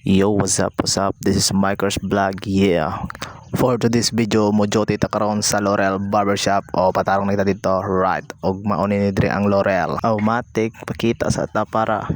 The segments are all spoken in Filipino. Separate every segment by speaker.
Speaker 1: Yo, what's up, what's up? This is Micro's Vlog, yeah. For today's video, mojo tita karon sa L'Oreal Barbershop o patarong nita dito, right? Og mauni ni diri ang L'Oreal. Matik pakita sa ta para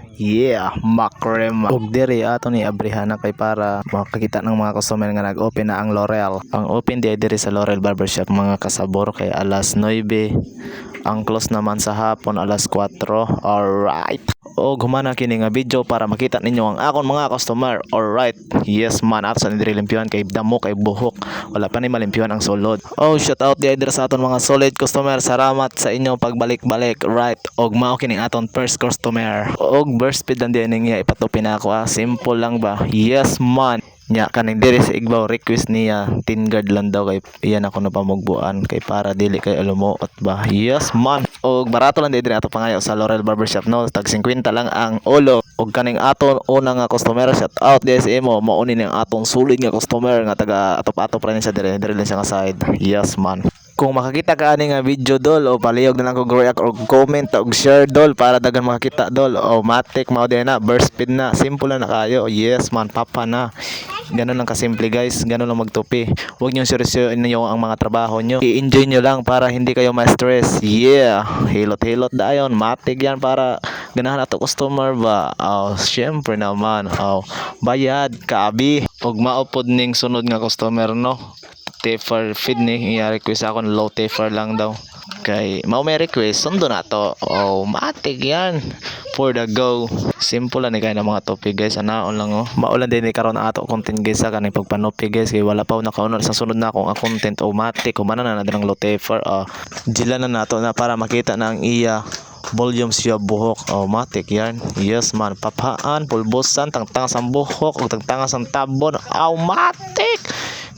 Speaker 1: makrema. Og diri ato ni abrihana kay para makakita ng mga customer nga nag-open na ang L'Oreal. Ang open di diri sa L'Oreal Barbershop mga kasabor kay alas 9. Ang close naman sa hapon alas 4. Alright. O humana kini nga video para makita ninyo ang akon mga customer. Alright. Yes man, ato sa nidiri limpyuhan kay damo kay buhok. Wala pa ni malimpyuhan ang sulod. Shout out di idra sa aton mga solid customer. Salamat sa inyong pagbalik-balik. Right. Og mao kini aton first customer. Og burst speed lang din niya ipatupin ako. Simple lang ba? Yes man. Nya kaning diri sa Igbaw request niya 10 guard lang daw kay iyan ako napamugbuan kay para dili kay alumuot ba. Yes man. Og barato lang diri ato pangayo sa L'Oreal Barbershop no, tag 50 lang ang ulo. Og kaning aton una nga customer, shout out DSM mo mauni ning atong sulid nga customer nga taga atop-atop ra ni sa diri lang siya nga side. Yes man. Kung makakita ka ani nga video dol o palihog na lang kog react or comment o share dol para dagan makakita dol o matik mao din na burst speed na simple na kayo. Yes man, papa na. Ganun lang kasimple guys, ganun lang magtupi. Huwag niyo seryosoin niyo ang mga trabaho niyo. I-enjoy niyo lang para hindi kayo ma-stress. Yeah, hilot-hilot dayon, matik yan para ganahan ato customer ba. Syempre naman. Bayad kabi. Ug maupod ning sunod nga customer no. Taper feed ni i-request ako low taper lang daw kay mao may request sundo na to. Matik yan for the go. Simple lang ni kay na mga topic guys, anaon lang maulan din ni karon ato content guys sa kaning pagpanopi guys kay wala pa nakauna sa sunod na akong content. Matik kumana na ng low taper jila na nato na para makita na ang iya volume siya buhok. Matik yan. Yes man, papaan pulbusan tangtang sa buhok ug tangtang sa tabon. Matik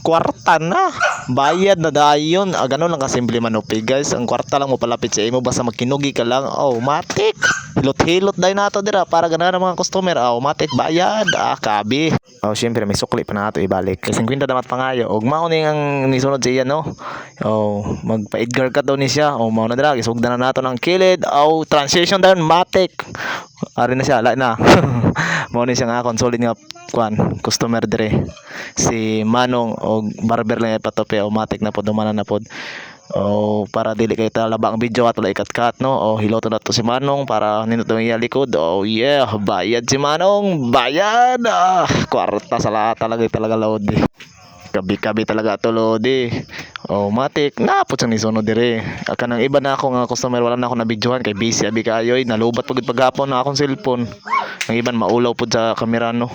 Speaker 1: kwarta na, bayad na dayon. Ganun lang kasimple manupi guys, ang kwarta lang mo palapit sa imo basta magkinugi ka lang. Matik hilot-hilot dayon nato dira para ganahan ang mga customer. Matik bayad kabi. Syempre may sukli pa na ato ibalik kay 50 damat pangayo og mao ning ang nisunod sa iya no. Magpa-Edgar ka daw ni siya. Mao na dira gisugdan na nato ng kilid. Transition dayon matik. Ari na siya, la na. Mao ni siya nga solid nga customer dire. Si Manong og barber lang ipatope matik na pod dumana na pod. Para dili kay talaba ang video at wala ikat-kat no. Hiloto na to si Manong para nindot ang iya likod. Bayad si Manong, bayad. Kwarta sa lahat talaga load. Kabi talaga to lodi. Matik napot sa nisunod dire. Kanang iba na ako nga customer wala na ako na videohan kay busy abi kayoy nalubat pagud paghapon na akong cellphone. Ang iban maulaw pud sa kamera no.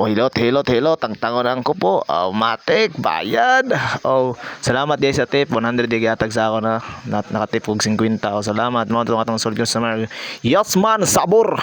Speaker 1: Hilot tangtangon ang kupo. Matik bayad. Salamat di sa tip 100 di gatag sa ako na nakatip og 50. Salamat mo atong solid customer. Yes man, sabor.